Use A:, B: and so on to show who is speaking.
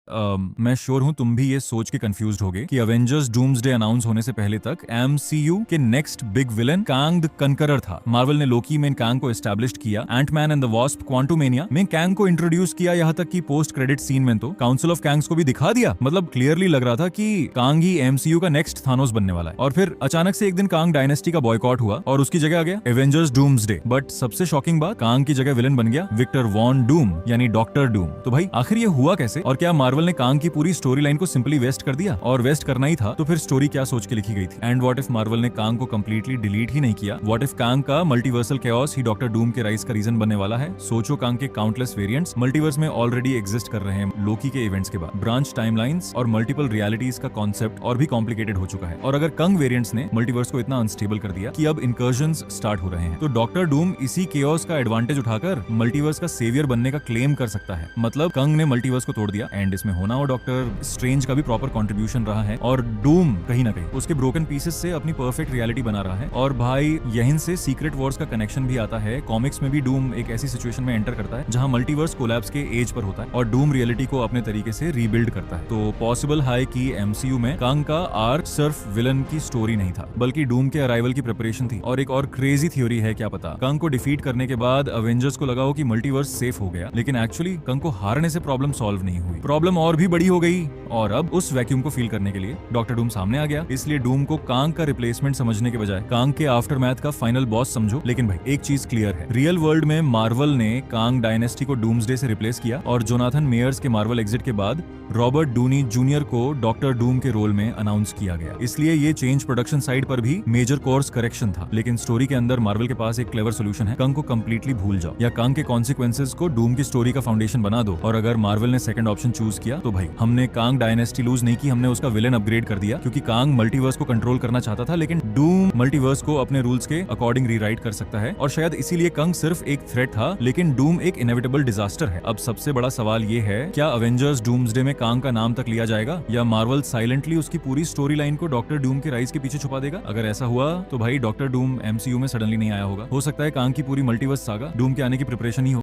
A: मैं श्योर हूं तुम भी ये सोच के कंफ्यूज्ड होगे कि अवेंजर्स डूम्सडे अनाउंस होने से पहले तक एमसीयू के next big villain Kang the Conqueror था। मार्वल ने लोकी में कांग को एस्टैब्लिश्ड किया, Ant Man and the Wasp Quantumania में कांग को इंट्रोड्यूस किया, यहाँ तक कि पोस्ट क्रेडिट सीन में तो काउंसिल ऑफ कांग्स को भी दिखा दिया। मतलब क्लियरली लग रहा था कि कांग ही एमसीयू का नेक्स्ट थानोस बनने वाला है। और फिर अचानक से एक दिन कांग डायनेस्टी का बॉयकॉट हुआ और उसकी जगह आ गया एवेंजर्स डूम्सडे। बट सबसे शॉकिंग बात, कांग की जगह विलन बन गया विक्टर वॉन डूम यानी डॉक्टर डूम। तो भाई आखिर ये हुआ कैसे? और क्या मार्वल ने कांग की पूरी स्टोरी लाइन को सिंपली वेस्ट कर दिया? और वेस्ट करना ही था तो फिर स्टोरी क्या सोच के लिखी गई थी? एंड व्हाट इफ मार्वल ने कांग को कंप्लीटली डिलीट ही नहीं किया? व्हाट इफ कांग का मल्टीवर्सल कैओस ही डॉक्टर डूम के राइज का रीजन बनने वाला है? सोचो, कांग के काउंटलेस वेरिएंट्स मल्टीवर्स में ऑलरेडी एग्जिस्ट कर रहे हैं लोकी के इवेंट्स के बाद। ब्रांच टाइमलाइंस और मल्टीपल रियलिटीज का कॉन्सेप्ट और भी कॉम्प्लिकेटेड हो चुका है। और अगर कंग वेरिएंट्स ने मल्टीवर्स को इतना अनस्टेबल कर दिया कि अब इंकर्जन्स स्टार्ट हो रहे हैं, तो डॉक्टर डूम इसी केओस का एडवांटेज उठाकर मल्टीवर्स का सेवियर बनने का क्लेम कर सकता है। मतलब कंग ने मल्टीवर्स को तोड़ दिया एंड इसमें होना और डॉक्टर स्ट्रेंज का भी प्रॉपर कंट्रीब्यूशन रहा है। और डूम कहीं ना कहीं उसके ब्रोकन पीसेस से अपनी परफेक्ट रियलिटी बना रहा है। और भाई यहीं से सीक्रेट वॉर्स का कनेक्शन भी आता है। कॉमिक्स में भी डूम एक ऐसी सिचुएशन में एंटर करता है जहां मल्टीवर्स कोलैप्स के एज पर होता है और डूम रियलिटी को अपने तरीके से रीबिल्ड करता है। तो पॉसिबल है कि एमसीयू में कांग का आर्क सिर्फ विलन की स्टोरी नहीं था, बल्कि डूम के अराइवल की प्रिपरेशन थी। और एक और क्रेजी थ्योरी है, क्या पता कांग को डिफीट करने के बाद अवेंजर्स को लगा हो कि मल्टीवर्स सेफ हो गया, लेकिन एक्चुअली कांग को हारने से प्रॉब्लम सॉल्व नहीं हुई, प्रॉब्लम और भी बड़ी हो गई। और अब उस वैक्यूम को फील करने के लिए डॉक्टर डूम सामने आ गया। इसलिए डूम को कांग का रिप्लेसमेंट समझने के बजाय कांग के आफ्टरमैथ का फाइनल बॉस समझो। लेकिन भाई एक चीज क्लियर है, रियल वर्ल्ड में मार्वल ने कांग डायनेस्टी को डूम्सडे से रिप्लेस किया और जोनाथन मेयर्स के मार्वल एग्जिट के बाद रॉबर्ट डूनी जूनियर को डॉक्टर डूम के रोल में अनाउंस किया गया। इसलिए ये चेंज प्रोडक्शन साइड पर भी मेजर कोर्स करेक्शन था। लेकिन स्टोरी के अंदर मार्वल के पास एक क्लेवर सोल्यूशन है, कांग को कंप्लीटली भूल जाओ या कांग के कॉन्सिक्वेंसेस को डूम की स्टोरी का फाउंडेशन बना दो। और अगर मार्वल ने सेकंड ऑप्शन चूज किया तो भाई हमने कांग डायनेस्टी लूज नहीं की, हमने उसका विलेन अपग्रेड कर दिया। क्योंकि कांग मल्टीवर्स को कंट्रोल करना चाहता था, लेकिन डूम मल्टीवर्स को अपने रूल्स के अकॉर्डिंग रीराइट कर सकता है। और शायद इसीलिए कांग सिर्फ एक थ्रेट था, लेकिन डूम एक इनएविटेबल डिजास्टर है। अब सबसे बड़ा सवाल ये है, क्या अवेंजर्स डूम्सडे में कांग का नाम तक लिया जाएगा या मार्वल साइलेंटली उसकी पूरी स्टोरी लाइन को डॉक्टर डूम के राइज के पीछे छुपा देगा? अगर ऐसा हुआ तो भाई डॉक्टर डूम एमसीयू में सडनली नहीं आया होगा। हो सकता है कांग की पूरी मल्टीवर्स सागा डूम के आने की प्रिपरेशन ही हो।